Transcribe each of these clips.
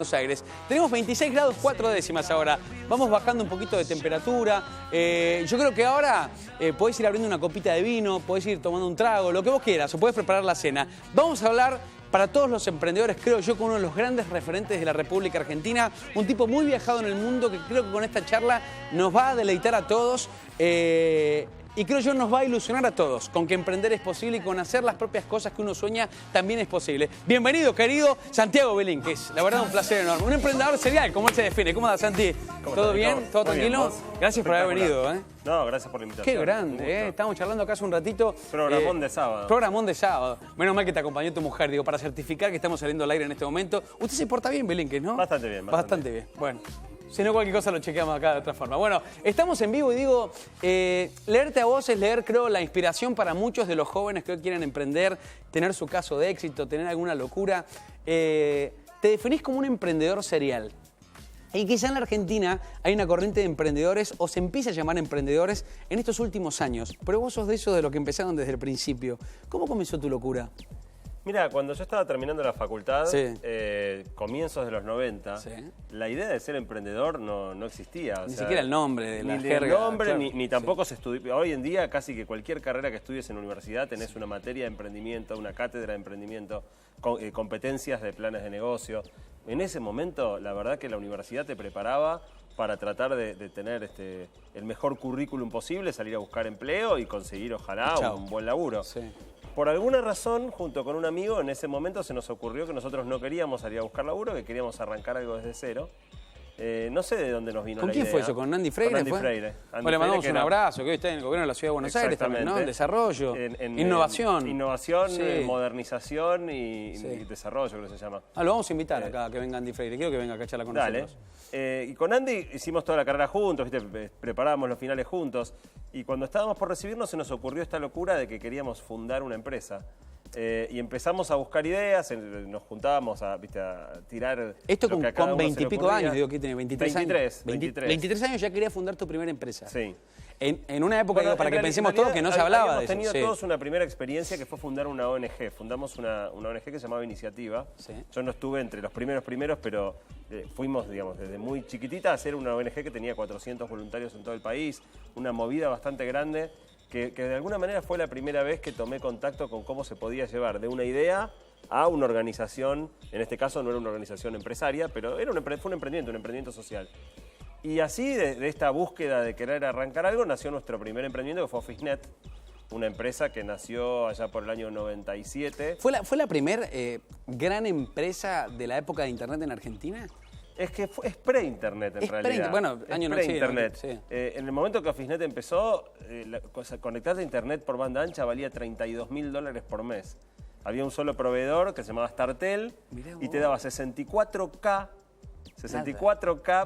Buenos Aires. Tenemos 26 grados 4 décimas ahora. Vamos bajando un poquito de temperatura. Yo creo que ahora podés ir abriendo una copita de vino, podés ir tomando un trago, lo que vos quieras, o podés preparar la cena. Vamos a hablar para todos los emprendedores, creo yo, con uno de los grandes referentes de la República Argentina, un tipo muy viajado en el mundo que creo que con esta charla nos va a deleitar a todos. Y creo yo nos va a ilusionar a todos con que emprender es posible y con hacer las propias cosas que uno sueña también es posible. Bienvenido, querido Santiago Belín, que es la verdad un placer enorme. Un emprendedor serial, como él se define. ¿Cómo andas, Santi? ¿Todo bien? ¿Todo tranquilo? Gracias por haber venido. No, gracias por la invitación. Qué grande, Estamos charlando acá hace un ratito. Programón de sábado. Programón de sábado. Menos mal que te acompañó tu mujer, digo, para certificar que estamos saliendo al aire en este momento. Usted se porta bien, Belín, ¿no? Bastante bien. Bastante bien. Bueno. Si no, cualquier cosa lo chequeamos acá de otra forma. Bueno, estamos en vivo y digo, leerte a vos es leer, creo, la inspiración para muchos de los jóvenes que hoy quieren emprender, tener su caso de éxito, tener alguna locura. Te definís como un emprendedor serial. Y quizá en la Argentina hay una corriente de emprendedores, o se empieza a llamar emprendedores, en estos últimos años. Pero vos sos de esos de los que empezaron desde el principio. ¿Cómo comenzó tu locura? Mira, cuando yo estaba terminando la facultad, Sí. comienzos de los 90, Sí. la idea de ser emprendedor no existía. Ni siquiera el nombre de la ni jerga. el nombre, Claro. ni tampoco se estudia. Hoy en día casi que cualquier carrera que estudies en la universidad tenés una materia de emprendimiento, una cátedra de emprendimiento, competencias de planes de negocio. En ese momento, la verdad que la universidad te preparaba para tratar de tener el mejor currículum posible, salir a buscar empleo y conseguir, ojalá, Chao. un buen laburo. Sí. Por alguna razón, junto con un amigo, en ese momento se nos ocurrió que nosotros no queríamos salir a buscar laburo, que queríamos arrancar algo desde cero. No sé de dónde nos vino la idea. ¿Con quién fue eso? ¿Con Andy Freire? Con Andy fue? Freire. Bueno, le mandamos un abrazo, que hoy está en el gobierno de la Ciudad de Buenos Aires también, ¿no? En desarrollo, innovación. Innovación, Sí. Modernización y Sí. desarrollo, creo que se llama. Lo vamos a invitar acá a que venga Andy Freire. Quiero que venga acá a charlar con Dale. nosotros. Y con Andy hicimos toda la carrera juntos, ¿viste? Preparábamos los finales juntos. Y cuando estábamos por recibirnos se nos ocurrió esta locura de que queríamos fundar una empresa. Y empezamos a buscar ideas, nos juntábamos a tirar. Esto lo que a con cada uno se 20 y le pico ocurría. años, digo, que tiene 23 años. 23 años ya quería fundar tu primera empresa. Sí. En una época, digo, para que pensemos todos que no se hablaba de eso. Habíamos tenido Sí. todos una primera experiencia que fue fundar una ONG. Fundamos una ONG que se llamaba Iniciativa. Sí. Yo no estuve entre los primeros, pero fuimos, digamos, desde muy chiquitita a hacer una ONG que tenía 400 voluntarios en todo el país. Una movida bastante grande que de alguna manera fue la primera vez que tomé contacto con cómo se podía llevar de una idea a una organización. En este caso no era una organización empresaria, pero fue un emprendimiento social. Y así, de esta búsqueda de querer arrancar algo, nació nuestro primer emprendimiento, que fue Officenet, una empresa que nació allá por el año 97. ¿Fue la primera gran empresa de la época de Internet en Argentina? Es que es pre-internet en realidad. Bueno, año pre-internet. sí. En el momento que Officenet empezó, conectarte a internet por banda ancha valía $32.000 por mes. Había un solo proveedor que se llamaba Startel y te daba 64K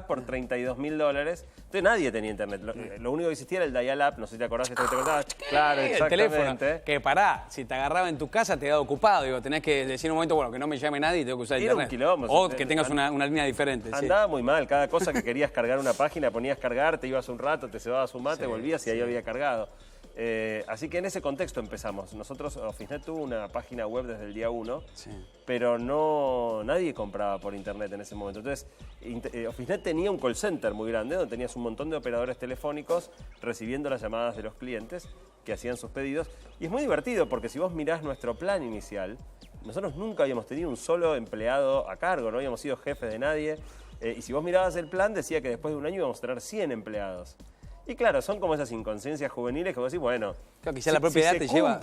por $32.000. Entonces nadie tenía internet. Lo único que existía era el dial-up, no sé si te acordás que te contaba. Claro, exactamente. El teléfono, que pará, si te agarraba en tu casa te quedaba ocupado. Digo, tenés que decir en un momento, bueno, que no me llame nadie y tengo que usar internet. Un quilombo. O que tengas una línea diferente. Andaba muy mal. Cada cosa que querías cargar una página, ponías cargar, te ibas un rato, te cebabas un mate, volvías y ahí había cargado. Así que en ese contexto empezamos. Nosotros, Officenet tuvo una página web desde el día 1, pero nadie compraba por internet en ese momento. Entonces, Officenet tenía un call center muy grande, donde tenías un montón de operadores telefónicos recibiendo las llamadas de los clientes que hacían sus pedidos. Y es muy divertido porque si vos mirás nuestro plan inicial, nosotros nunca habíamos tenido un solo empleado a cargo, no habíamos sido jefes de nadie. Y si vos mirabas el plan, decía que después de un año íbamos a tener 100 empleados. Y claro, son como esas inconsciencias juveniles que vos decís, bueno, claro, quizá la propia edad te lleva.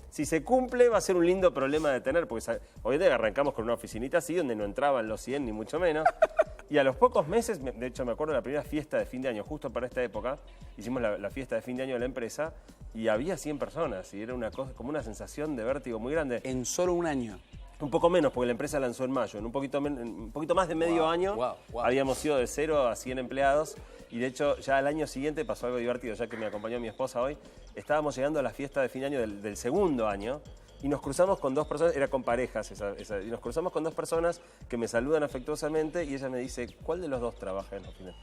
Si se cumple, va a ser un lindo problema de tener, porque hoy en día arrancamos con una oficinita así, donde no entraban los 100 ni mucho menos. Y a los pocos meses, de hecho me acuerdo de la primera fiesta de fin de año, justo para esta época, hicimos la fiesta de fin de año de la empresa y había 100 personas y era una cosa, como una sensación de vértigo muy grande. En solo un año. Un poco menos, porque la empresa lanzó en mayo. En un poquito más de medio año habíamos ido de 0 a 100 empleados. Y de hecho, ya al año siguiente pasó algo divertido, ya que me acompañó mi esposa hoy. Estábamos llegando a la fiesta de fin de año del segundo año y nos cruzamos con dos personas, era con parejas y nos cruzamos con dos personas que me saludan afectuosamente y ella me dice, ¿cuál de los dos trabaja en Officenet?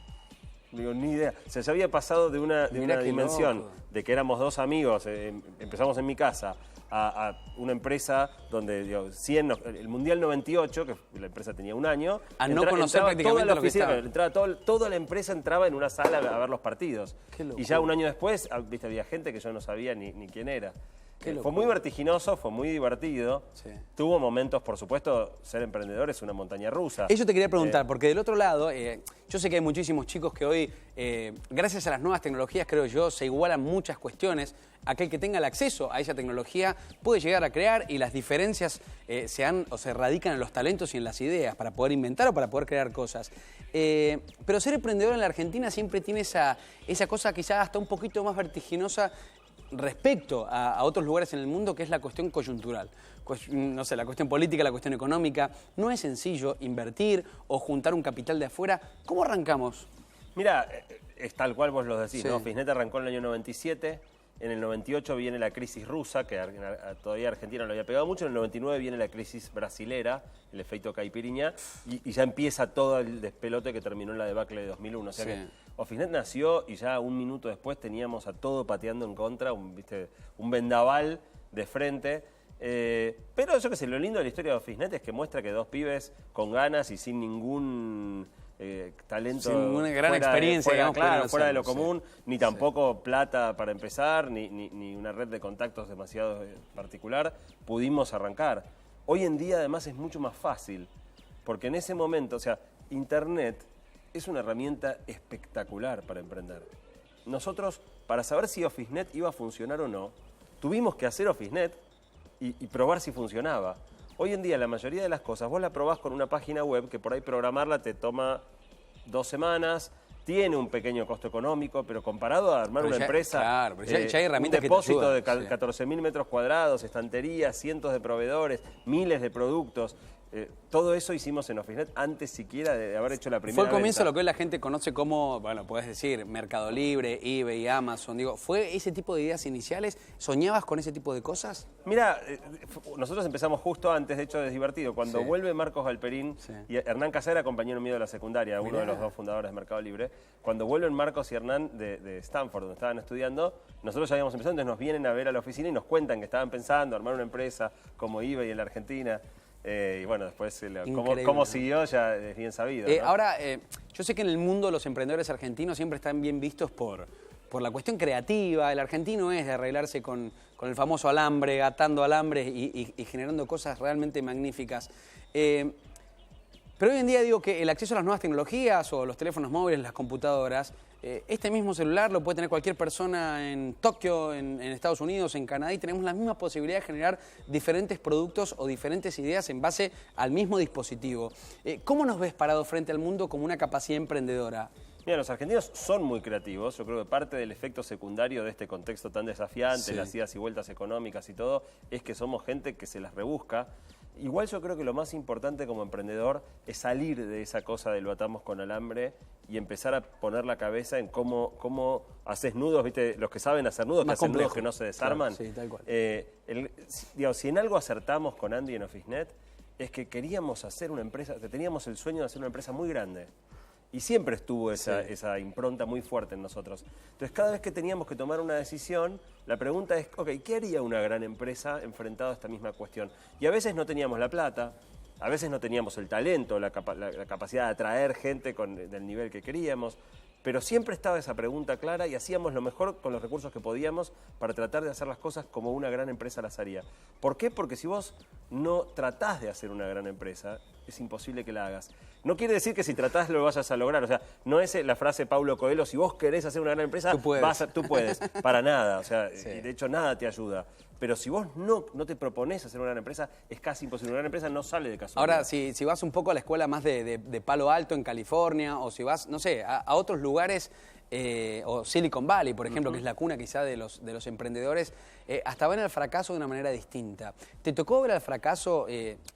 Digo, ni idea. O sea, ya había pasado de una dimensión de que éramos dos amigos, empezamos en mi casa, a una empresa donde, digo, 100, el Mundial 98, que la empresa tenía un año, a no conocer prácticamente lo que estaba. Toda la empresa entraba en una sala a ver los partidos. Y ya un año después, viste, había gente que yo no sabía ni quién era. Fue muy vertiginoso, fue muy divertido. Sí. Tuvo momentos, por supuesto, ser emprendedor es una montaña rusa. Eso te quería preguntar, porque del otro lado, yo sé que hay muchísimos chicos que hoy, gracias a las nuevas tecnologías, creo yo, se igualan muchas cuestiones. Aquel que tenga el acceso a esa tecnología puede llegar a crear y las diferencias se radican en los talentos y en las ideas para poder inventar o para poder crear cosas. Pero ser emprendedor en la Argentina siempre tiene esa cosa quizás hasta un poquito más vertiginosa respecto a otros lugares en el mundo, que es la cuestión coyuntural. No sé, la cuestión política, la cuestión económica. No es sencillo invertir o juntar un capital de afuera. ¿Cómo arrancamos? Mira, es tal cual vos lo decís, sí, ¿no? Office.net arrancó en el año 97, en el 98 viene la crisis rusa, que todavía Argentina no lo había pegado mucho, en el 99 viene la crisis brasilera, el efecto caipiriña, y ya empieza todo el despelote que terminó en la debacle de 2001. O sea que Office.net nació y ya un minuto después teníamos a todo pateando en contra, un vendaval de frente. Pero yo qué sé, lo lindo de la historia de Office.net es que muestra que dos pibes con ganas y sin ningún talento, sin ninguna gran experiencia, fuera de lo común, ni tampoco plata para empezar, ni una red de contactos demasiado particular, pudimos arrancar. Hoy en día además es mucho más fácil, porque en ese momento, o sea, Internet es una herramienta espectacular para emprender. Nosotros, para saber si Office.net iba a funcionar o no, tuvimos que hacer Office.net y probar si funcionaba. Hoy en día la mayoría de las cosas vos la probás con una página web que por ahí programarla te toma 2 semanas, tiene un pequeño costo económico, pero comparado a armar una empresa, claro, pero ya hay herramientas un depósito que te ayudan, de 14.000 metros cuadrados, estanterías, cientos de proveedores, miles de productos. Todo eso hicimos en Office.net antes siquiera de haber hecho la primera Fue el comienzo venta. de lo que hoy la gente conoce como, bueno, puedes decir, Mercado Libre, eBay, Amazon. Digo, ¿fue ese tipo de ideas iniciales? ¿Soñabas con ese tipo de cosas? Mira, nosotros empezamos justo antes, de hecho es divertido. Cuando vuelve Marcos Galperín y Hernán Casá era compañero mío de la secundaria, uno de los dos fundadores de Mercado Libre. Cuando vuelven Marcos y Hernán de Stanford, donde estaban estudiando, nosotros ya habíamos empezado, entonces nos vienen a ver a la oficina y nos cuentan que estaban pensando armar una empresa como eBay en la Argentina. Y bueno, después cómo siguió ya es bien sabido, ¿no? Ahora, yo sé que en el mundo los emprendedores argentinos siempre están bien vistos por la cuestión creativa. El argentino es de arreglarse con el famoso alambre, atando alambres y generando cosas realmente magníficas. Pero hoy en día digo que el acceso a las nuevas tecnologías o los teléfonos móviles, las computadoras, este mismo celular lo puede tener cualquier persona en Tokio, en Estados Unidos, en Canadá, y tenemos la misma posibilidad de generar diferentes productos o diferentes ideas en base al mismo dispositivo. ¿Cómo nos ves parado frente al mundo como una capacidad emprendedora? Mira, los argentinos son muy creativos. Yo creo que parte del efecto secundario de este contexto tan desafiante, las idas y vueltas económicas y todo, es que somos gente que se las rebusca. Igual yo creo que lo más importante como emprendedor es salir de esa cosa de lo atamos con alambre y empezar a poner la cabeza en cómo haces nudos, ¿viste? Los que saben hacer nudos, que hacen nudos que no se desarman. Claro, sí, tal cual. Si en algo acertamos con Andy en Office.net, es que queríamos hacer una empresa, que teníamos el sueño de hacer una empresa muy grande. Y siempre estuvo esa impronta muy fuerte en nosotros. Entonces, cada vez que teníamos que tomar una decisión, la pregunta es, ok, ¿qué haría una gran empresa enfrentado a esta misma cuestión? Y a veces no teníamos la plata, a veces no teníamos el talento, la capacidad de atraer gente del nivel que queríamos, pero siempre estaba esa pregunta clara y hacíamos lo mejor con los recursos que podíamos para tratar de hacer las cosas como una gran empresa las haría. ¿Por qué? Porque si vos no tratás de hacer una gran empresa, es imposible que la hagas. No quiere decir que si tratás lo vayas a lograr. O sea, no es la frase Paulo Coelho, si vos querés hacer una gran empresa, tú puedes. Para nada. O sea, y de hecho nada te ayuda. Pero si vos no te proponés hacer una gran empresa, es casi imposible. Una gran empresa no sale de casualidad. Ahora, si vas un poco a la escuela más de Palo Alto en California, o si vas, no sé, a otros lugares, o Silicon Valley, por ejemplo, que es la cuna quizá de los emprendedores, hasta ven al fracaso de una manera distinta. ¿Te tocó ver al fracaso?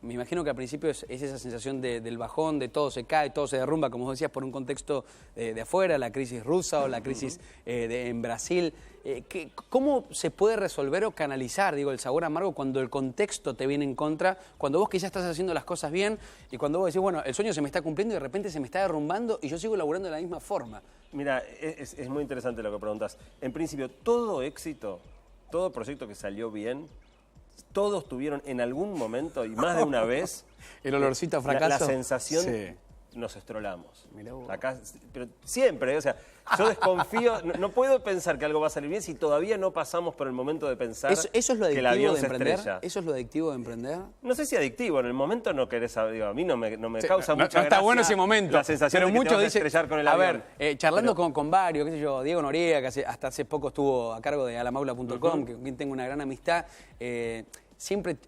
Me imagino que al principio es esa sensación del bajón, de todo se cae, todo se derrumba, como decías, por un contexto de afuera, la crisis rusa o la crisis en Brasil. ¿Cómo se puede resolver o canalizar, digo, el sabor amargo cuando el contexto te viene en contra, cuando vos quizás estás haciendo las cosas bien y cuando vos decís, bueno, el sueño se me está cumpliendo y de repente se me está derrumbando y yo sigo laburando de la misma forma? Mira, es muy interesante lo que preguntas. En principio, todo éxito, todo proyecto que salió bien, todos tuvieron en algún momento, y más de una vez, el olorcito a fracaso. La sensación, sí. Nos estrolamos. Mirá vos. Acá, pero siempre, o sea, yo desconfío, no puedo pensar que algo va a salir bien si todavía no pasamos por el momento de pensar ¿Eso es lo que el adictivo avión de se emprender? estrella. ¿Eso es lo adictivo de emprender? No sé si adictivo, en el momento no querés saber, digo, a mí no me causa mucha No está gracia bueno ese momento. la sensación pero de que muchos te vas a dicen, estrellar con el a avión. ver, charlando con varios, qué sé yo, Diego Noriega, que hasta hace poco estuvo a cargo de alamaula.com, con quien tengo una gran amistad, siempre,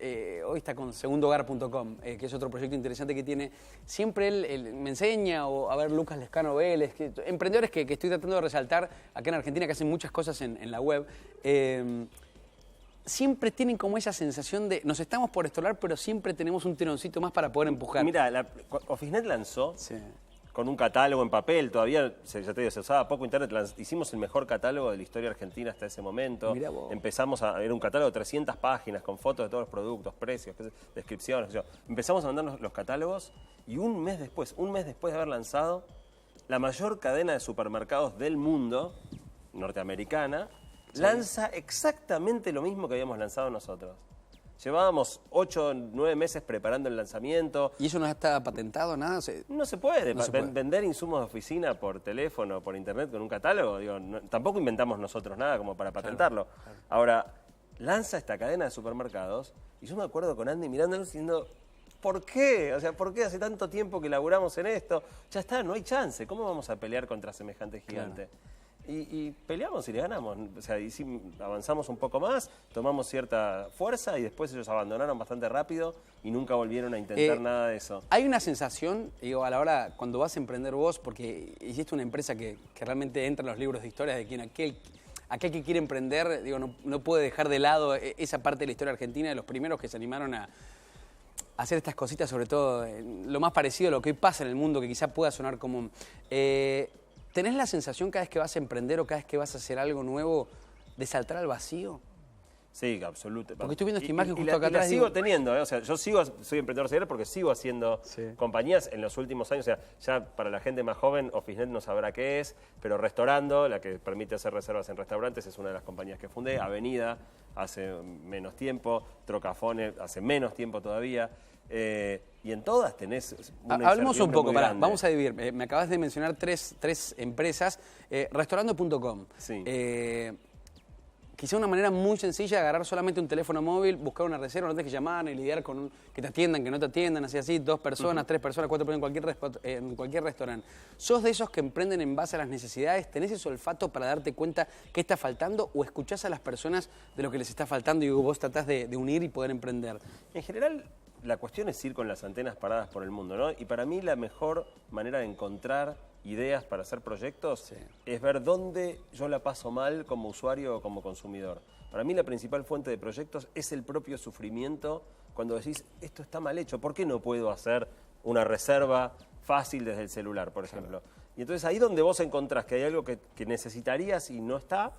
hoy está con segundohogar.com, que es otro proyecto interesante que tiene. Siempre él me enseña, o a ver, Lucas Lescano Vélez, emprendedores que estoy tratando de resaltar acá en Argentina, que hacen muchas cosas en la web. Siempre tienen como esa sensación de, nos estamos por estrolar, pero siempre tenemos un tironcito más para poder empujar. Mira, Officenet lanzó Sí. con un catálogo en papel, todavía, ya te digo, se usaba poco internet, hicimos el mejor catálogo de la historia argentina hasta ese momento. Mirá vos. Empezamos era un catálogo de 300 páginas con fotos de todos los productos, precios, descripciones. Empezamos a mandarnos los catálogos y un mes después de haber lanzado, la mayor cadena de supermercados del mundo, norteamericana, lanza exactamente lo mismo que habíamos lanzado nosotros. Llevábamos 8 o 9 meses preparando el lanzamiento. ¿Y eso no está patentado, nada? No se puede. No se puede. Vender insumos de oficina por teléfono, por internet con un catálogo, digo, tampoco inventamos nosotros nada como para patentarlo. Claro. Ahora, lanza esta cadena de supermercados y yo me acuerdo con Andy mirándolo diciendo, ¿por qué? O sea, ¿por qué hace tanto tiempo que laburamos en esto? Ya está, no hay chance. ¿Cómo vamos a pelear contra semejante gigante? Claro. Y peleamos y le ganamos. O sea, avanzamos un poco más, tomamos cierta fuerza y después ellos abandonaron bastante rápido y nunca volvieron a intentar nada de eso. Hay una sensación, digo, a la hora cuando vas a emprender vos, porque hiciste una empresa que realmente entra en los libros de historias de quien aquel que quiere emprender, digo, no puede dejar de lado esa parte de la historia argentina, de los primeros que se animaron a hacer estas cositas, sobre todo lo más parecido a lo que hoy pasa en el mundo, que quizá pueda sonar común. ¿Tenés la sensación cada vez que vas a emprender o cada vez que vas a hacer algo nuevo de saltar al vacío? Sí, absolutamente. Porque estoy viendo esta imagen justo acá y la atrás. sigo teniendo, o sea, yo soy emprendedor serial porque sigo haciendo compañías en los últimos años. O sea, ya para la gente más joven, Officenet no sabrá qué es, pero Restaurando, la que permite hacer reservas en restaurantes, es una de las compañías que fundé. Avenida, hace menos tiempo. Trocafone, hace menos tiempo todavía. Y en todas tenés una hablemos un poco, vamos a dividir. Me acabas de mencionar tres empresas. Restaurando.com. Sí. Quizá una manera muy sencilla de agarrar solamente un teléfono móvil, buscar una reserva, no tenés que llamar y lidiar con que te atiendan, que no te atiendan, así, 2 personas, 3 personas, 4 personas en cualquier restaurante. ¿Sos de esos que emprenden en base a las necesidades? ¿Tenés ese olfato para darte cuenta qué está faltando o escuchás a las personas de lo que les está faltando y vos tratás de unir y poder emprender? En general, la cuestión es ir con las antenas paradas por el mundo, ¿no? Y para mí la mejor manera de encontrar ideas para hacer proyectos es ver dónde yo la paso mal como usuario o como consumidor. Para mí la principal fuente de proyectos es el propio sufrimiento cuando decís, esto está mal hecho, ¿por qué no puedo hacer una reserva fácil desde el celular, por ejemplo? Y entonces ahí donde vos encontrás que hay algo que necesitarías y no está,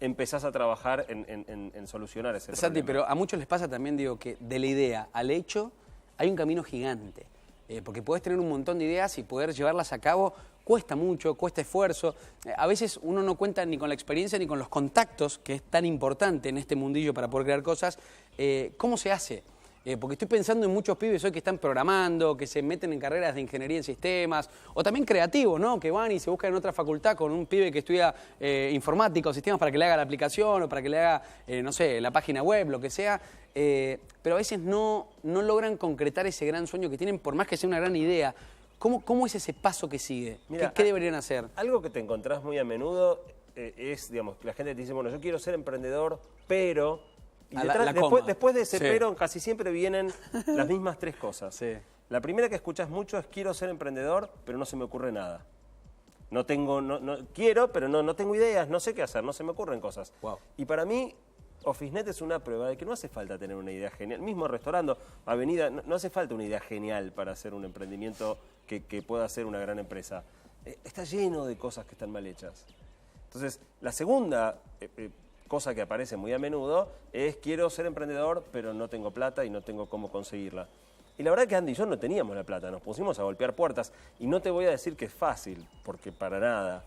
empezás a trabajar en solucionar ese problema. Santi, pero a muchos les pasa también, digo, que de la idea al hecho hay un camino gigante. Porque podés tener un montón de ideas y poder llevarlas a cabo cuesta mucho, cuesta esfuerzo. A veces uno no cuenta ni con la experiencia ni con los contactos, que es tan importante en este mundillo para poder crear cosas. ¿Cómo se hace? Porque estoy pensando en muchos pibes hoy que están programando, que se meten en carreras de ingeniería en sistemas, o también creativos, ¿no? Que van y se buscan en otra facultad con un pibe que estudia informática o sistemas para que le haga la aplicación o para que le haga, no sé, la página web, lo que sea. Pero a veces no logran concretar ese gran sueño que tienen, por más que sea una gran idea. ¿Cómo es ese paso que sigue? Mira, ¿Qué deberían hacer? Algo que te encontrás muy a menudo es, digamos, que la gente te dice, bueno, yo quiero ser emprendedor, pero... Y después de ese pero casi siempre vienen las mismas 3 cosas. Sí. La primera que escuchás mucho es quiero ser emprendedor, pero no se me ocurre nada. Quiero, pero no tengo ideas, no sé qué hacer, no se me ocurren cosas. Wow. Y para mí, Officenet es una prueba de que no hace falta tener una idea genial. Mismo Restaurando, Avenida, no hace falta una idea genial para hacer un emprendimiento que pueda ser una gran empresa. Está lleno de cosas que están mal hechas. Entonces, la segunda cosa que aparece muy a menudo es quiero ser emprendedor, pero no tengo plata y no tengo cómo conseguirla. Y la verdad que Andy y yo no teníamos la plata, nos pusimos a golpear puertas y no te voy a decir que es fácil, porque para nada.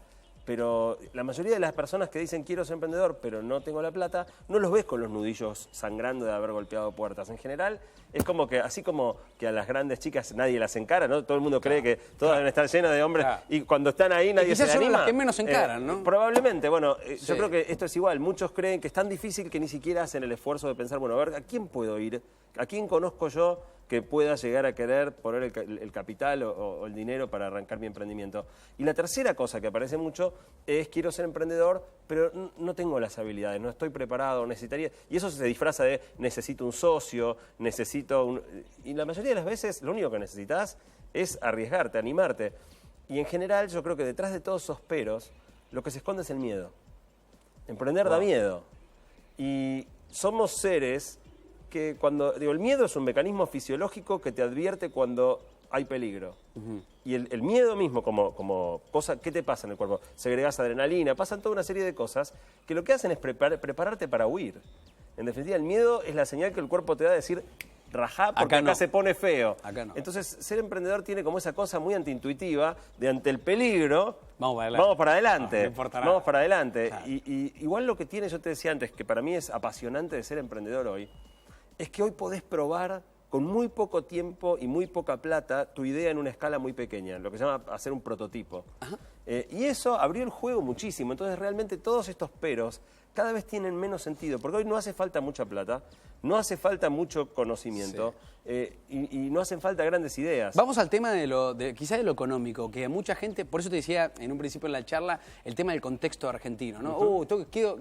Pero la mayoría de las personas que dicen quiero ser emprendedor pero no tengo la plata, no los ves con los nudillos sangrando de haber golpeado puertas. En general es como que, así como que a las grandes chicas nadie las encara, ¿no? Todo el mundo cree que todas deben estar llenas de hombres y cuando están ahí nadie se anima. Quizás son las que menos encaran, ¿no? Probablemente, bueno, yo creo que esto es igual. Muchos creen que es tan difícil que ni siquiera hacen el esfuerzo de pensar, bueno, a ver, ¿a quién puedo ir? ¿A quién conozco yo que pueda llegar a querer poner el capital o el dinero para arrancar mi emprendimiento? Y la tercera cosa que aparece mucho es quiero ser emprendedor, pero no tengo las habilidades, no estoy preparado, necesitaría... Y eso se disfraza de necesito un socio, necesito un... Y la mayoría de las veces lo único que necesitas es arriesgarte, animarte. Y en general yo creo que detrás de todos esos peros lo que se esconde es el miedo. Emprender da miedo. Y somos seres que cuando... Digo, el miedo es un mecanismo fisiológico que te advierte cuando hay peligro. Y el miedo mismo como cosa, ¿qué te pasa en el cuerpo? Segregas adrenalina, pasan toda una serie de cosas que lo que hacen es prepararte para huir. En definitiva, el miedo es la señal que el cuerpo te da de decir, rajá, porque acá se pone feo. Acá no. Entonces, ser emprendedor tiene como esa cosa muy antiintuitiva de ante el peligro, vamos para adelante. No importa nada. Vamos para adelante. Claro. Y igual lo que tiene, yo te decía antes, que para mí es apasionante de ser emprendedor hoy, es que hoy podés probar con muy poco tiempo y muy poca plata tu idea en una escala muy pequeña, lo que se llama hacer un prototipo. Y eso abrió el juego muchísimo. Entonces realmente todos estos peros cada vez tienen menos sentido, porque hoy no hace falta mucha plata, no hace falta mucho conocimiento y no hacen falta grandes ideas. Vamos al tema quizá de lo económico, que a mucha gente, por eso te decía en un principio en la charla, el tema del contexto argentino, ¿no?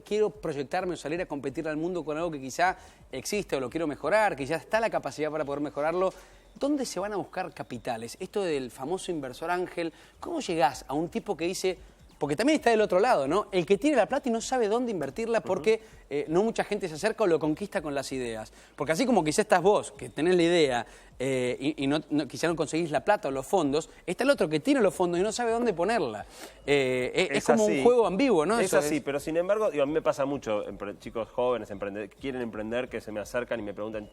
Quiero proyectarme o salir a competir al mundo con algo que quizá existe o lo quiero mejorar, que ya está la capacidad para poder mejorarlo. ¿Dónde se van a buscar capitales? Esto del famoso inversor ángel, ¿cómo llegás a un tipo que dice... Porque también está del otro lado, ¿no? El que tiene la plata y no sabe dónde invertirla porque no mucha gente se acerca o lo conquista con las ideas. Porque así como quizá estás vos, que tenés la idea quizá no conseguís la plata o los fondos, está el otro que tiene los fondos y no sabe dónde ponerla. Es como un juego ambiguo, ¿no? Es así, pero sin embargo, digo, a mí me pasa mucho, chicos jóvenes que quieren emprender, que se me acercan y me preguntan...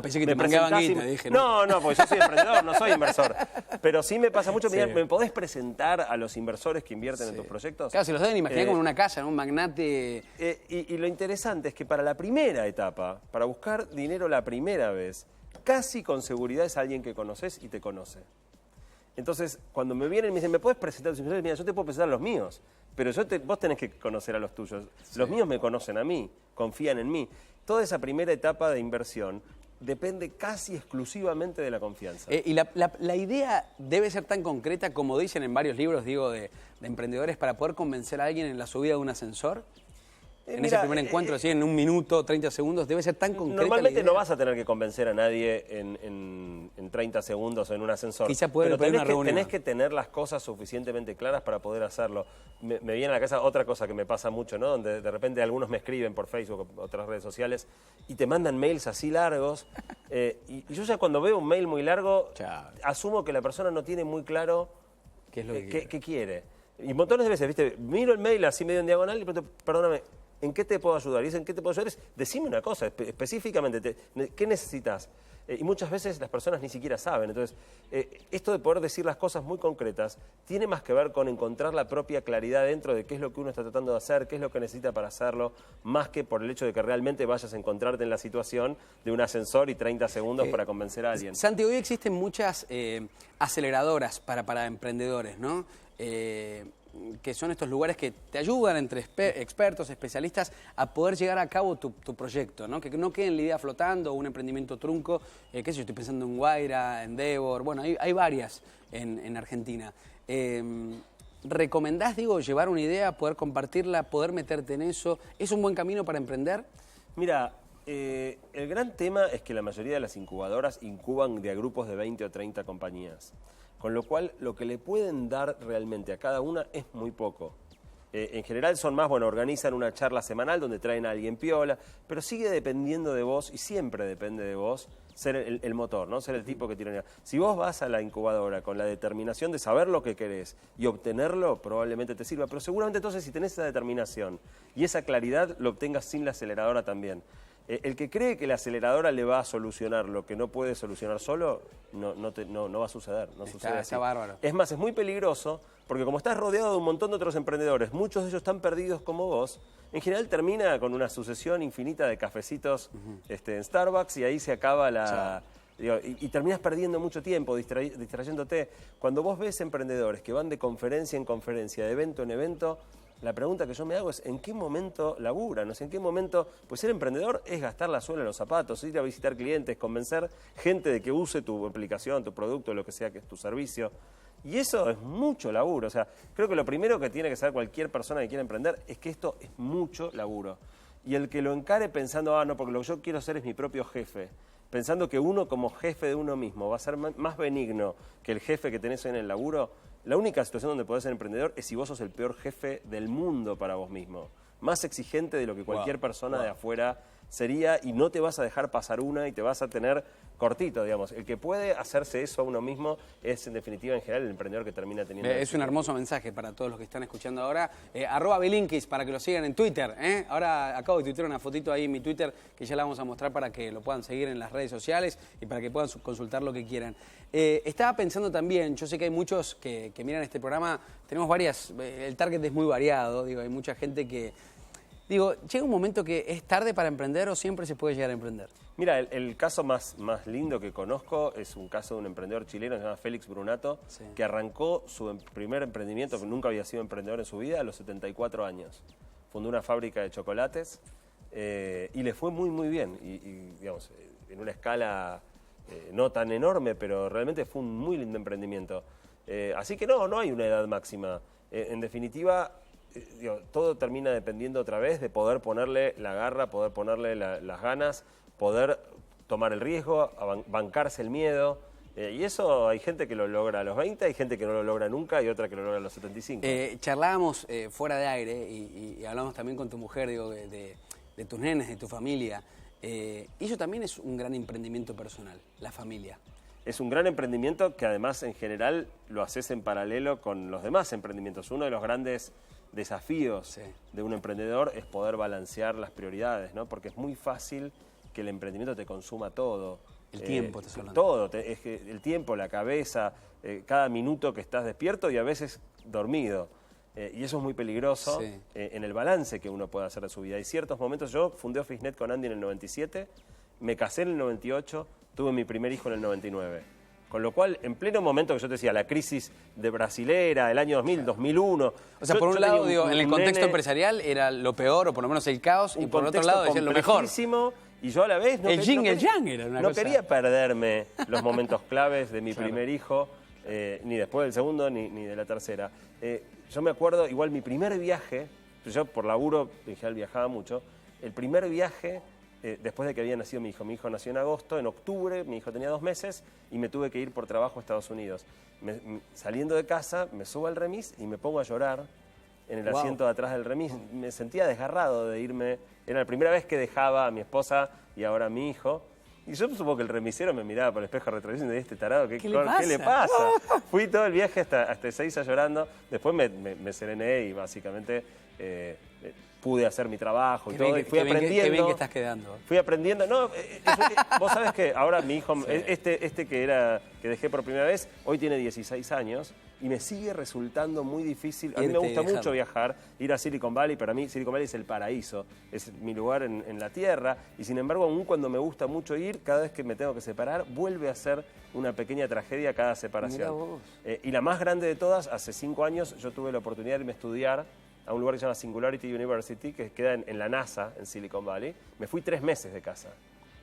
Pensé que te mangaban guita, dije. No, porque yo soy emprendedor, no soy inversor. Pero sí me pasa mucho, ¿me podés presentar a los inversores que invierten en tus proyectos? Claro, se los deben imaginar como en una casa, en un magnate... Y lo interesante es que para la primera etapa, para buscar dinero la primera vez, casi con seguridad es alguien que conoces y te conoce. Entonces, cuando me vienen y me dicen, ¿me puedes presentar a tus inversores? Mira, yo te puedo presentar a los míos, pero vos tenés que conocer a los tuyos. Los míos me conocen a mí, confían en mí. Toda esa primera etapa de inversión depende casi exclusivamente de la confianza. Y la idea debe ser tan concreta como dicen en varios libros, digo, de emprendedores para poder convencer a alguien en la subida de un ascensor. En ese primer encuentro, así en 1 minuto, 30 segundos, debe ser tan concreta. Normalmente no vas a tener que convencer a nadie en 30 segundos o en un ascensor. Quizá puede pedir una reunión. Tenés que tener las cosas suficientemente claras para poder hacerlo. Me viene a la cabeza otra cosa que me pasa mucho, ¿no? Donde de repente algunos me escriben por Facebook o otras redes sociales y te mandan mails así largos. Y yo ya cuando veo un mail muy largo, asumo que la persona no tiene muy claro qué es lo qué quiere. Y montones de veces, ¿viste? Miro el mail así medio en diagonal y pregunto, perdóname, ¿en qué te puedo ayudar? Y dicen, ¿qué te puedo ayudar? Decime una cosa, específicamente, ¿qué necesitas? Y muchas veces las personas ni siquiera saben. Entonces, esto de poder decir las cosas muy concretas tiene más que ver con encontrar la propia claridad dentro de qué es lo que uno está tratando de hacer, qué es lo que necesita para hacerlo, más que por el hecho de que realmente vayas a encontrarte en la situación de un ascensor y 30 segundos para convencer a alguien. Santi, hoy existen muchas aceleradoras para emprendedores, ¿no? Que son estos lugares que te ayudan entre expertos, especialistas, a poder llegar a cabo tu proyecto, ¿no? Que no quede en la idea flotando o un emprendimiento trunco. Qué sé yo, estoy pensando en Guaira, Endeavor, bueno, hay varias en Argentina. ¿Recomendás, digo, llevar una idea, poder compartirla, poder meterte en eso? ¿Es un buen camino para emprender? Mira, el gran tema es que la mayoría de las incubadoras incuban de a grupos de 20 o 30 compañías. Con lo cual, lo que le pueden dar realmente a cada una es muy poco. En general son más, bueno, organizan una charla semanal donde traen a alguien piola, pero sigue dependiendo de vos, y siempre depende de vos, ser el motor, ¿no? Ser el tipo que tiene. Si vos vas a la incubadora con la determinación de saber lo que querés y obtenerlo, probablemente te sirva. Pero seguramente entonces si tenés esa determinación y esa claridad, lo obtengas sin la aceleradora también. El que cree que la aceleradora le va a solucionar lo que no puede solucionar solo, no va a suceder. No sucede así. Está bárbaro. Es más, es muy peligroso porque como estás rodeado de un montón de otros emprendedores, muchos de ellos están perdidos como vos, en general termina con una sucesión infinita de cafecitos en Starbucks y ahí se acaba la... Y terminas perdiendo mucho tiempo, distrayéndote. Cuando vos ves emprendedores que van de conferencia en conferencia, de evento en evento, la pregunta que yo me hago es ¿en qué momento laburan? O sea, ¿en qué momento? Pues ser emprendedor es gastar la suela en los zapatos, ir a visitar clientes, convencer gente de que use tu aplicación, tu producto, lo que sea que es tu servicio. Y eso es mucho laburo. O sea, creo que lo primero que tiene que saber cualquier persona que quiera emprender es que esto es mucho laburo. Y el que lo encare pensando, no, porque lo que yo quiero ser es mi propio jefe, pensando que uno como jefe de uno mismo va a ser más benigno que el jefe que tenés hoy en el laburo, la única situación donde podés ser emprendedor es si vos sos el peor jefe del mundo para vos mismo. Más exigente de lo que cualquier persona de afuera sería y no te vas a dejar pasar una y te vas a tener cortito, digamos. El que puede hacerse eso a uno mismo es, en definitiva, en general, el emprendedor que termina teniendo... Es un hermoso mensaje para todos los que están escuchando ahora. @Bilinkis para que lo sigan en Twitter. Ahora acabo de tuitear una fotito ahí en mi Twitter que ya la vamos a mostrar para que lo puedan seguir en las redes sociales y para que puedan consultar lo que quieran. Estaba pensando también, yo sé que hay muchos que miran este programa, tenemos varias, el target es muy variado, digo, hay mucha gente que... Digo, ¿llega un momento que es tarde para emprender o siempre se puede llegar a emprender? Mira, el caso más lindo que conozco es un caso de un emprendedor chileno, se llama Félix Brunato, que arrancó su primer emprendimiento, que nunca había sido emprendedor en su vida, a los 74 años. Fundó una fábrica de chocolates y le fue muy bien. Y digamos, en una escala no tan enorme, pero realmente fue un muy lindo emprendimiento. Así que no hay una edad máxima. En definitiva... todo termina dependiendo otra vez de poder ponerle la garra, poder ponerle las ganas, poder tomar el riesgo, bancarse el miedo. Y eso hay gente que lo logra a los 20, hay gente que no lo logra nunca y otra que lo logra a los 75. Charlábamos fuera de aire y hablamos también con tu mujer, digo, de tus nenes, de tu familia. Eso también es un gran emprendimiento personal, la familia. Es un gran emprendimiento que además en general lo haces en paralelo con los demás emprendimientos. Uno de los grandes desafíos de un emprendedor es poder balancear las prioridades, ¿no? Porque es muy fácil que el emprendimiento te consuma todo. El tiempo, te estoy hablando. Todo, es que el tiempo, la cabeza, cada minuto que estás despierto y a veces dormido. Y eso es muy peligroso en el balance que uno puede hacer de su vida. Hay ciertos momentos, yo fundé Officenet con Andy en el 97, me casé en el 98, tuve mi primer hijo en el 99. Con lo cual, en pleno momento que yo te decía, la crisis de brasilera, el año 2000, 2001... O sea, por un lado, digo, en el contexto empresarial era lo peor, o por lo menos el caos, y por otro lado decían lo mejor. Y yo a la vez el yin, el yang era una cosa... No quería perderme los momentos claves de mi primer hijo, ni después del segundo, ni de la tercera. Yo me acuerdo, igual mi primer viaje, yo por laburo en general viajaba mucho, el primer viaje... después de que había nacido mi hijo nació en agosto, en octubre mi hijo tenía 2 meses y me tuve que ir por trabajo a Estados Unidos. Saliendo de casa me subo al remis y me pongo a llorar en el asiento de atrás del remis. Me sentía desgarrado de irme, era la primera vez que dejaba a mi esposa y ahora a mi hijo. Y yo supongo que el remisero me miraba por el espejo retrovisor y este tarado, ¿qué le pasa? Fui todo el viaje hasta Ezeiza llorando, después me serené y básicamente... pude hacer mi trabajo y todo, y fui aprendiendo. Qué bien que estás quedando. Fui aprendiendo. No, vos sabés que ahora mi hijo, este que dejé por primera vez, hoy tiene 16 años y me sigue resultando muy difícil. A mí me gusta mucho viajar, ir a Silicon Valley. Para mí Silicon Valley es el paraíso, es mi lugar en la tierra. Y sin embargo, aún cuando me gusta mucho ir, cada vez que me tengo que separar, vuelve a ser una pequeña tragedia cada separación. Mirá vos. Y la más grande de todas, hace 5 años yo tuve la oportunidad de irme a estudiar a un lugar que se llama Singularity University, que queda en la NASA, en Silicon Valley. Me fui 3 meses de casa.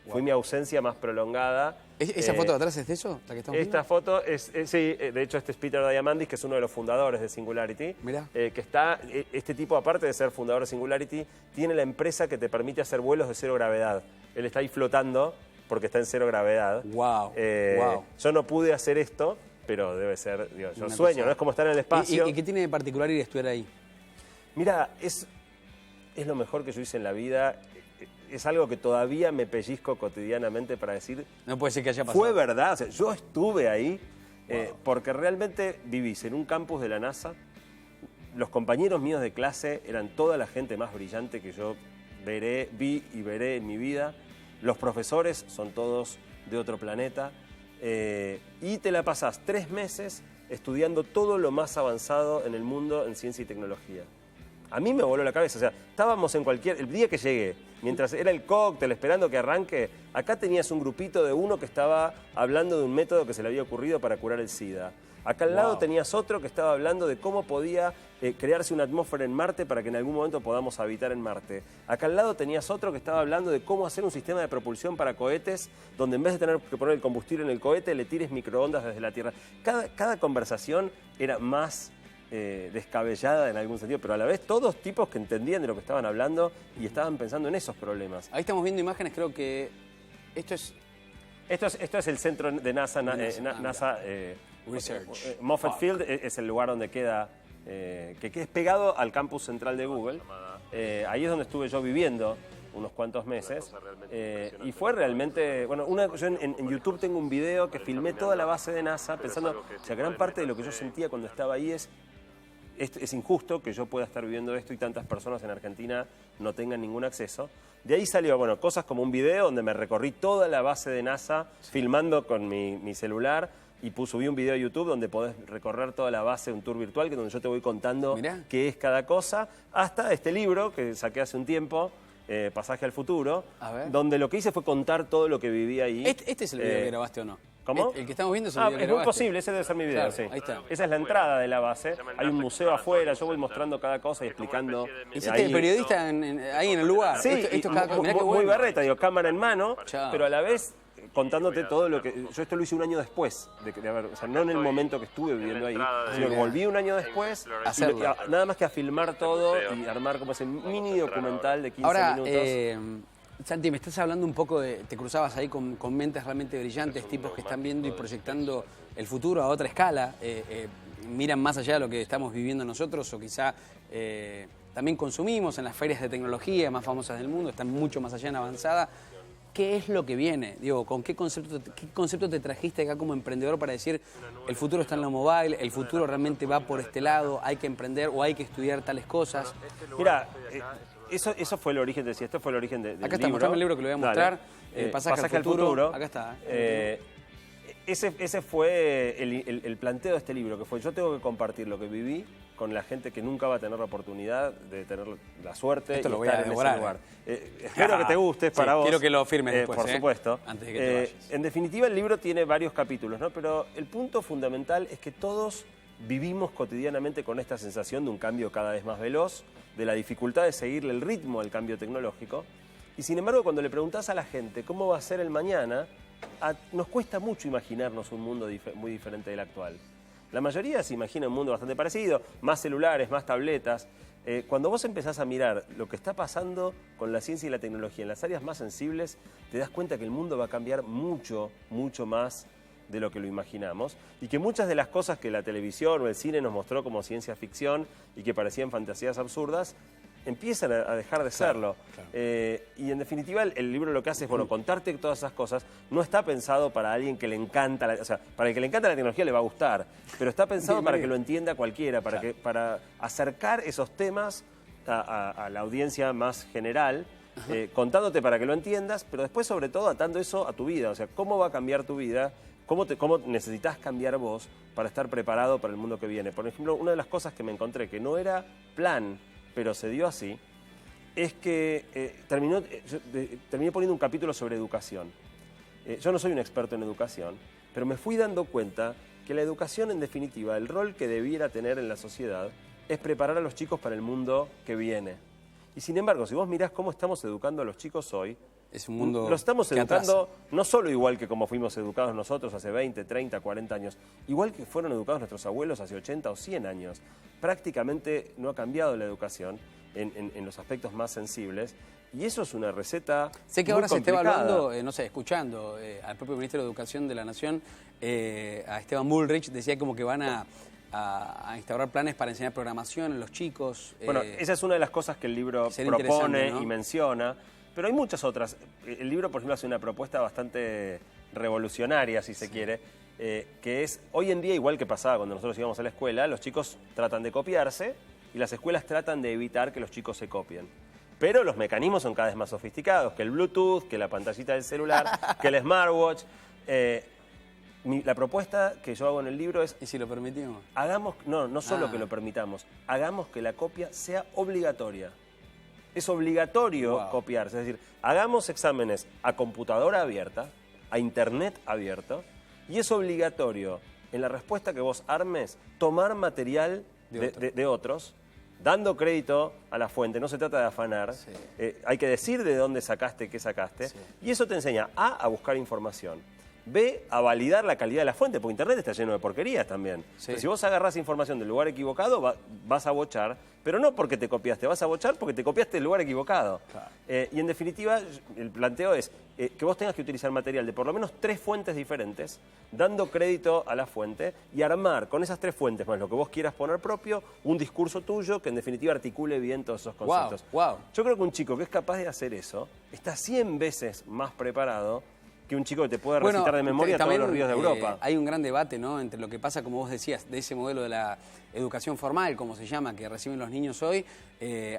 Fue mi ausencia más prolongada. ¿Esa foto de atrás es de eso? ¿La que estamos esta viendo? foto sí, de hecho este es Peter Diamandis, que es uno de los fundadores de Singularity. Mirá. Que está, este tipo, aparte de ser fundador de Singularity, tiene la empresa que te permite hacer vuelos de 0 gravedad. Él está ahí flotando porque está en 0 gravedad. Wow. Yo no pude hacer esto, pero debe ser, digo, yo sueño, ¿no? Es como estar en el espacio. ¿Y qué tiene de particular ir a estudiar ahí? Mira, es lo mejor que yo hice en la vida. Es algo que todavía me pellizco cotidianamente para decir... No puede ser que haya pasado. Fue verdad, o sea, yo estuve ahí porque realmente vivís en un campus de la NASA. Los compañeros míos de clase eran toda la gente más brillante que yo vi y veré en mi vida. Los profesores son todos de otro planeta. Y te la pasás 3 meses estudiando todo lo más avanzado en el mundo en ciencia y tecnología. A mí me voló la cabeza, o sea, estábamos el día que llegué, mientras era el cóctel, esperando que arranque, acá tenías un grupito de uno que estaba hablando de un método que se le había ocurrido para curar el SIDA. Acá al lado tenías otro que estaba hablando de cómo podía crearse una atmósfera en Marte para que en algún momento podamos habitar en Marte. Acá al lado tenías otro que estaba hablando de cómo hacer un sistema de propulsión para cohetes, donde en vez de tener que poner el combustible en el cohete, le tires microondas desde la Tierra. Cada conversación era más descabellada en algún sentido, pero a la vez todos tipos que entendían de lo que estaban hablando y estaban pensando en esos problemas. Ahí estamos viendo imágenes, creo que esto es el centro de NASA, NASA Research. Moffett Field es el lugar donde queda, que es pegado al campus central de Google. Ahí es donde estuve yo viviendo unos cuantos meses y fue realmente, bueno, yo en YouTube tengo un video que filmé toda la base de NASA pensando, o sea, gran parte de lo que yo sentía cuando estaba ahí es injusto que yo pueda estar viviendo esto y tantas personas en Argentina no tengan ningún acceso. De ahí salió, bueno, cosas como un video donde me recorrí toda la base de NASA filmando con mi celular y subí un video a YouTube donde podés recorrer toda la base, un tour virtual, donde yo te voy contando qué es cada cosa, hasta este libro que saqué hace un tiempo, Pasaje al Futuro, donde lo que hice fue contar todo lo que viví ahí. ¿Este es el video que grabaste o no? ¿Cómo? El que estamos viendo es el video que es muy posible, ese debe ser mi video, claro, sí. ahí está. Esa es la entrada de la base, hay un museo afuera, yo voy mostrando cada cosa y explicando. ¿Hiciste el periodista ahí en el lugar? Sí, esto mirá qué bueno. muy berreta, digo, cámara en mano, pero a la vez contándote todo lo que... Yo esto lo hice un año después de haber... O sea, no en el momento que estuve viviendo ahí, sino que volví un año después, nada más que a filmar todo y armar como ese mini documental de 15 minutos. Santi, me estás hablando un poco de... Te cruzabas ahí con mentes realmente brillantes, tipos que están viendo y proyectando el futuro a otra escala, miran más allá de lo que estamos viviendo nosotros o quizá también consumimos en las ferias de tecnología más famosas del mundo, están mucho más allá en avanzada. ¿Qué es lo que viene? Digo, ¿con qué concepto te trajiste acá como emprendedor para decir el futuro está en lo mobile, el futuro realmente va por este lado, hay que emprender o hay que estudiar tales cosas? Mira, eso fue el origen de esto fue el origen del acá está, libro. mostrame el libro que lo voy a mostrar. Pasaje al futuro. Acá está. Ese fue el planteo de este libro, que fue yo tengo que compartir lo que viví con la gente que nunca va a tener la oportunidad de tener la suerte Esto y lo voy a devorar, en ese lugar. Espero que te guste, para vos. Quiero que lo firmes después, por supuesto. Antes de que te vayas. En definitiva, el libro tiene varios capítulos, ¿no? Pero el punto fundamental es que todos vivimos cotidianamente con esta sensación de un cambio cada vez más veloz, de la dificultad de seguirle el ritmo al cambio tecnológico. Y sin embargo, cuando le preguntás a la gente cómo va a ser el mañana, nos cuesta mucho imaginarnos un mundo muy diferente del actual. La mayoría se imagina un mundo bastante parecido, más celulares, más tabletas. Cuando vos empezás a mirar lo que está pasando con la ciencia y la tecnología en las áreas más sensibles, te das cuenta que el mundo va a cambiar mucho, mucho más de lo que lo imaginamos y que muchas de las cosas que la televisión o el cine nos mostró como ciencia ficción y que parecían fantasías absurdas, empiezan a dejar de serlo. Claro. Y en definitiva el libro lo que hace es, bueno, contarte todas esas cosas. No está pensado para alguien que le encanta, o sea, para el que le encanta la tecnología le va a gustar, pero está pensado para que lo entienda cualquiera, para acercar esos temas a la audiencia más general, contándote para que lo entiendas, pero después sobre todo atando eso a tu vida. O sea, ¿cómo va a cambiar tu vida? ¿Cómo necesitas cambiar vos para estar preparado para el mundo que viene? Por ejemplo, una de las cosas que me encontré que no era plan, pero se dio así, es que terminé poniendo un capítulo sobre educación. Yo no soy un experto en educación, pero me fui dando cuenta que la educación, en definitiva, el rol que debiera tener en la sociedad es preparar a los chicos para el mundo que viene. Y sin embargo, si vos mirás cómo estamos educando a los chicos hoy, es un mundo los estamos educando no solo igual que como fuimos educados nosotros hace 20, 30, 40 años, igual que fueron educados nuestros abuelos hace 80 o 100 años. Prácticamente no ha cambiado la educación en los aspectos más sensibles y eso es una receta Sé que muy ahora complicada. se está evaluando, no sé, escuchando al propio Ministro de Educación de la Nación, a Esteban Bullrich, decía como que van a a instaurar planes para enseñar programación en los chicos. Bueno, esa es una de las cosas que el libro propone, ¿no?, y menciona, pero hay muchas otras. El libro, por ejemplo, hace una propuesta bastante revolucionaria, si se quiere, que es, hoy en día, igual que pasaba cuando nosotros íbamos a la escuela, los chicos tratan de copiarse y las escuelas tratan de evitar que los chicos se copien. Pero los mecanismos son cada vez más sofisticados, que el Bluetooth, que la pantallita del celular, que el smartwatch. La propuesta que yo hago en el libro es... ¿Y si lo permitimos? Hagamos, no solo que lo permitamos, hagamos que la copia sea obligatoria. Es obligatorio copiarse, es decir, hagamos exámenes a computadora abierta, a internet abierto, y es obligatorio, en la respuesta que vos armes, tomar material de otros, dando crédito a la fuente. No se trata de afanar, hay que decir de dónde sacaste, qué sacaste, y eso te enseña a buscar información, B, a validar la calidad de la fuente, porque Internet está lleno de porquerías también. Entonces, si vos agarrás información del lugar equivocado, vas a bochar, pero no porque te copiaste, vas a bochar porque te copiaste del lugar equivocado. Claro. Y en definitiva, el planteo es que vos tengas que utilizar material de por lo menos 3 fuentes diferentes, dando crédito a la fuente, y armar con esas 3 fuentes, más lo que vos quieras poner propio, un discurso tuyo que en definitiva articule bien todos esos conceptos. Yo creo que un chico que es capaz de hacer eso, está 100 veces más preparado que un chico que te puede recitar de memoria todos los ríos de Europa. Hay un gran debate, ¿no?, entre lo que pasa, como vos decías, de ese modelo de la educación formal, como se llama, que reciben los niños hoy,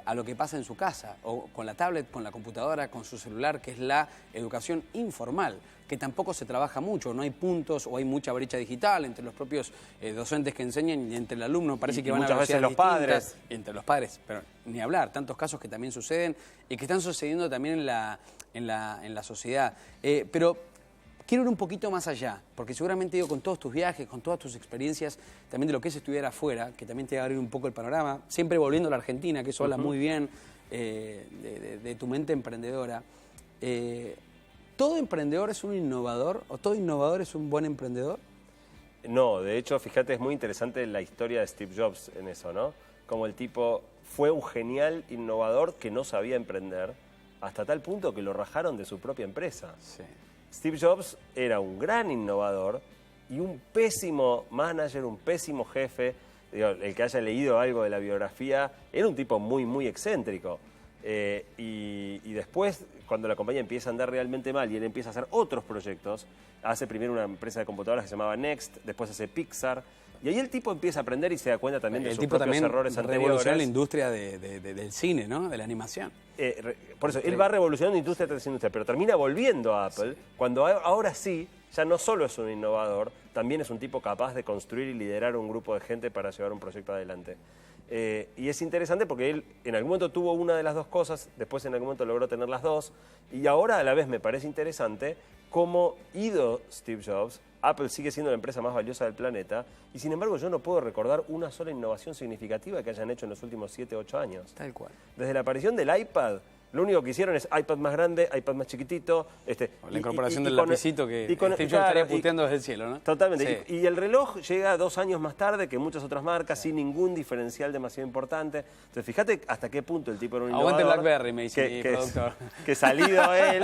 a lo que pasa en su casa, o con la tablet, con la computadora, con su celular, que es la educación informal, que tampoco se trabaja mucho, no hay puntos o hay mucha brecha digital entre los propios docentes que enseñan y entre el alumno. Parece que van a veces los padres. Y entre los padres, pero ni hablar, tantos casos que también suceden y que están sucediendo también en la sociedad. Pero quiero ir un poquito más allá, porque seguramente digo, con todos tus viajes, con todas tus experiencias, también de lo que es estudiar afuera, que también te va a abrir un poco el panorama, siempre volviendo a la Argentina, que eso habla muy bien de tu mente emprendedora. ¿Todo emprendedor es un innovador o todo innovador es un buen emprendedor? No, de hecho, fíjate, es muy interesante la historia de Steve Jobs en eso, ¿no? Como el tipo fue un genial innovador que no sabía emprender, hasta tal punto que lo rajaron de su propia empresa. Sí. Steve Jobs era un gran innovador y un pésimo manager, un pésimo jefe. Digo, el que haya leído algo de la biografía, era un tipo muy, muy excéntrico. Y después, cuando la compañía empieza a andar realmente mal y él empieza a hacer otros proyectos, hace primero una empresa de computadoras que se llamaba Next, después hace Pixar, y ahí el tipo empieza a aprender y se da cuenta también de sus propios errores anteriores. Revoluciona la industria del cine, ¿no?, de la animación. Por eso, él va revolucionando industria tras industria, pero termina volviendo a Apple, cuando ahora sí, ya no solo es un innovador, también es un tipo capaz de construir y liderar un grupo de gente para llevar un proyecto adelante. Y es interesante porque él en algún momento tuvo una de las dos cosas, después en algún momento logró tener las dos, y ahora a la vez me parece interesante cómo, ido Steve Jobs, Apple sigue siendo la empresa más valiosa del planeta, y sin embargo yo no puedo recordar una sola innovación significativa que hayan hecho en los últimos 7 o 8 años. Tal cual. Desde la aparición del iPad, lo único que hicieron es iPad más grande, iPad más chiquitito. O la incorporación del lapicito que Steve Jobs estaría puteando desde el cielo, ¿no? Totalmente. Sí. Y el reloj llega 2 años más tarde que muchas otras marcas, sin ningún diferencial demasiado importante. Entonces, fíjate hasta qué punto el tipo era un innovador. Aguante BlackBerry, me dice mi productor. Que salido él,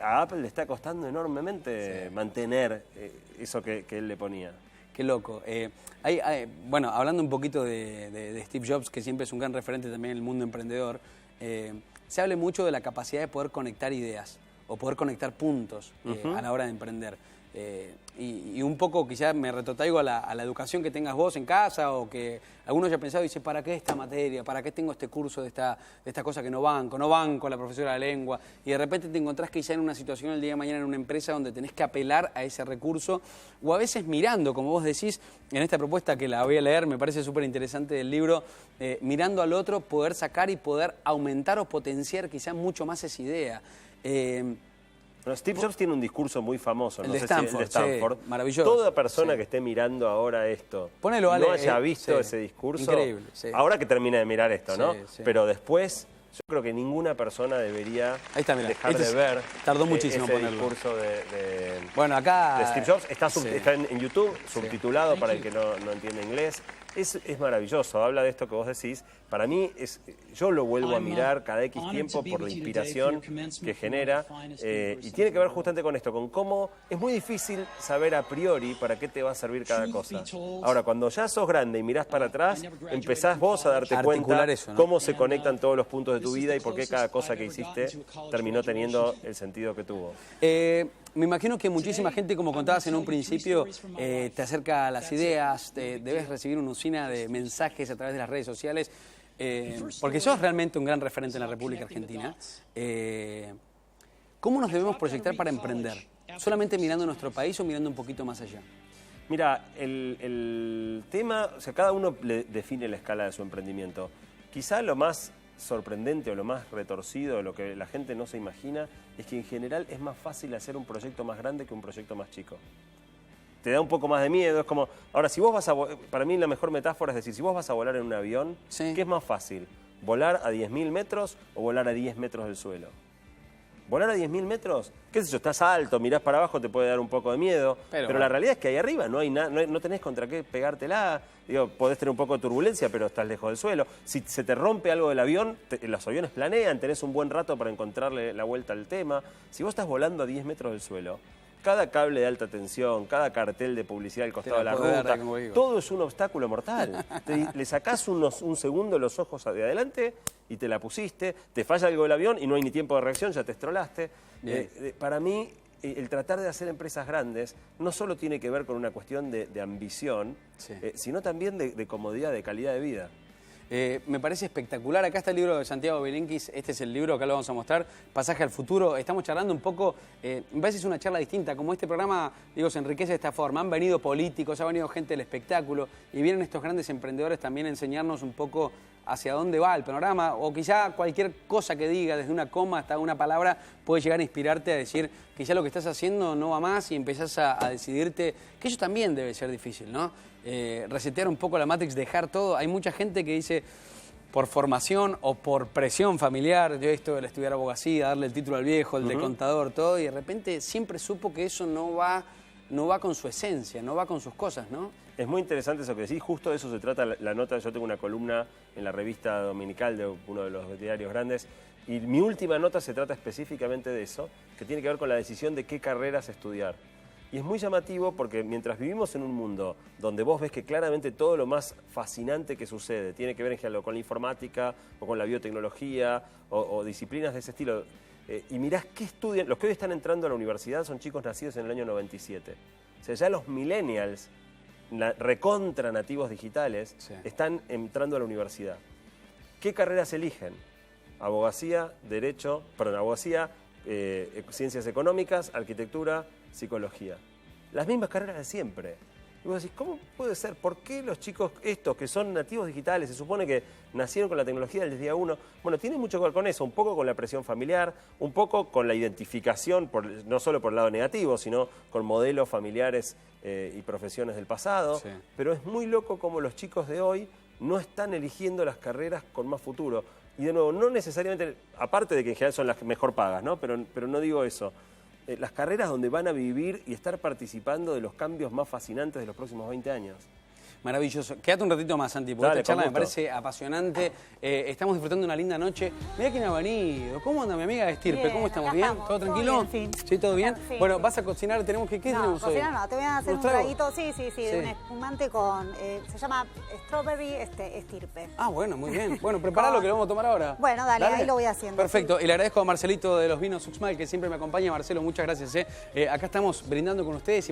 a Apple le está costando enormemente mantener eso que él le ponía. Qué loco. Bueno, hablando un poquito de Steve Jobs, que siempre es un gran referente también en el mundo emprendedor, se habla mucho de la capacidad de poder conectar ideas o poder conectar puntos a la hora de emprender. Y un poco quizás me retrotraigo a la educación que tengas vos en casa, o que algunos ya han pensado y dicen, ¿para qué esta materia? ¿Para qué tengo este curso de esta cosa que no banco a la profesora de lengua? Y de repente te encontrás quizá en una situación el día de mañana en una empresa donde tenés que apelar a ese recurso, o a veces mirando, como vos decís, en esta propuesta que la voy a leer, me parece súper interesante del libro, mirando al otro, poder sacar y poder aumentar o potenciar quizá mucho más esa idea. Bueno, Steve Jobs tiene un discurso muy famoso, el de Stanford, sí, maravilloso. Toda persona que esté mirando ahora esto, ponelo, no haya visto ese discurso, increíble, ahora que termine de mirar esto, ¿no? Pero después, yo creo que ninguna persona debería dejar de ver tardó muchísimo ese ponerlo. Discurso de bueno, acá de Steve Jobs. Está en YouTube, subtitulado para el que no entiende inglés. Es maravilloso, habla de esto que vos decís. Para mí, yo lo vuelvo a mirar cada X tiempo por la inspiración que genera. Y tiene que ver justamente con esto, con cómo es muy difícil saber a priori para qué te va a servir cada cosa. Ahora, cuando ya sos grande y mirás para atrás, empezás vos a darte cuenta eso, ¿no? cómo se conectan todos los puntos de tu vida y por qué cada cosa que hiciste terminó teniendo el sentido que tuvo. Me imagino que muchísima gente, como contabas en un principio, te acerca a las ideas, debes recibir una usina de mensajes a través de las redes sociales, porque sos realmente un gran referente en la República Argentina. ¿Cómo nos debemos proyectar para emprender? ¿Solamente mirando nuestro país o mirando un poquito más allá? Mira, el tema, o sea, cada uno le define la escala de su emprendimiento. Quizá lo más sorprendente o lo más retorcido, lo que la gente no se imagina, es que en general es más fácil hacer un proyecto más grande que un proyecto más chico. Te da un poco más de miedo, es como, ahora si vos vas a, para mí la mejor metáfora es decir, si vos vas a volar en un avión, sí, ¿qué es más fácil? ¿Volar a 10.000 metros o volar a 10 metros del suelo? ¿Volar a 10.000 metros? ¿Qué sé yo? Estás alto, mirás para abajo, te puede dar un poco de miedo. Pero la realidad es que ahí arriba no hay nada, no tenés contra qué pegártela. Digo, podés tener un poco de turbulencia, pero estás lejos del suelo. Si se te rompe algo del avión, los aviones planean, tenés un buen rato para encontrarle la vuelta al tema. Si vos estás volando a 10 metros del suelo, cada cable de alta tensión, cada cartel de publicidad al costado de la ruta, todo es un obstáculo mortal. Le sacás un segundo los ojos de adelante y te la pusiste, te falla algo del avión y no hay ni tiempo de reacción, ya te estrolaste. Para mí, el tratar de hacer empresas grandes no solo tiene que ver con una cuestión de ambición, sí, sino también de comodidad, de calidad de vida. Me parece espectacular. Acá está el libro de Santiago Bilinkis. Este es el libro, acá lo vamos a mostrar. Pasaje al futuro. Estamos charlando un poco, me parece es una charla distinta. Como este programa, digo, se enriquece de esta forma. Han venido políticos, ha venido gente del espectáculo y vienen estos grandes emprendedores también a enseñarnos un poco hacia dónde va el panorama, o quizá cualquier cosa que diga, desde una coma hasta una palabra, puede llegar a inspirarte a decir que ya lo que estás haciendo no va más y empezás a decidirte, que eso también debe ser difícil, ¿no? Resetear un poco la Matrix, dejar todo. Hay mucha gente que dice, por formación o por presión familiar, yo esto de estudiar abogacía, darle el título al viejo, el de contador, todo, y de repente siempre supo que eso no va con su esencia, no va con sus cosas, ¿no? Es muy interesante eso que decís, justo de eso se trata la nota. Yo tengo una columna en la revista dominical de uno de los diarios grandes y mi última nota se trata específicamente de eso, que tiene que ver con la decisión de qué carreras estudiar. Y es muy llamativo porque mientras vivimos en un mundo donde vos ves que claramente todo lo más fascinante que sucede tiene que ver en general con la informática o con la biotecnología o disciplinas de ese estilo, y mirás qué estudian, los que hoy están entrando a la universidad son chicos nacidos en el año 97. O sea, ya los millennials, recontra nativos digitales, sí, están entrando a la universidad. ¿Qué carreras eligen? Abogacía, derecho, perdón, abogacía, ciencias económicas, arquitectura, psicología. Las mismas carreras de siempre. Y vos decís, ¿cómo puede ser? ¿Por qué los chicos estos que son nativos digitales, se supone que nacieron con la tecnología desde el día uno? Bueno, tiene mucho que ver con eso, un poco con la presión familiar, un poco con la identificación, no solo por el lado negativo, sino con modelos familiares y profesiones del pasado. Sí. Pero es muy loco como los chicos de hoy no están eligiendo las carreras con más futuro. Y de nuevo, no necesariamente, aparte de que en general son las mejor pagas, ¿no? Pero no digo eso. Las carreras donde van a vivir y estar participando de los cambios más fascinantes de los próximos 20 años. Maravilloso. Quédate un ratito más, Santi, porque dale, esta charla me parece apasionante. Estamos disfrutando de una linda noche. Mirá quién ha venido. ¿Cómo anda mi amiga Estirpe? Bien, ¿Cómo estamos? ¿Bien? ¿Todo tranquilo? Bien, ¿Sí, todo bien? Sí. Bueno, vas a cocinar, tenemos que... ¿Qué tenemos hoy? No, te voy a hacer un traguito, sí, un espumante con... se llama Strawberry Estirpe. Ah, bueno, muy bien. Bueno, preparalo que lo vamos a tomar ahora. Bueno, dale, ahí lo voy haciendo. Perfecto. Sí. Y le agradezco a Marcelito de los Vinos Uxmal, que siempre me acompaña. Marcelo, muchas gracias. Acá estamos brindando con ustedes y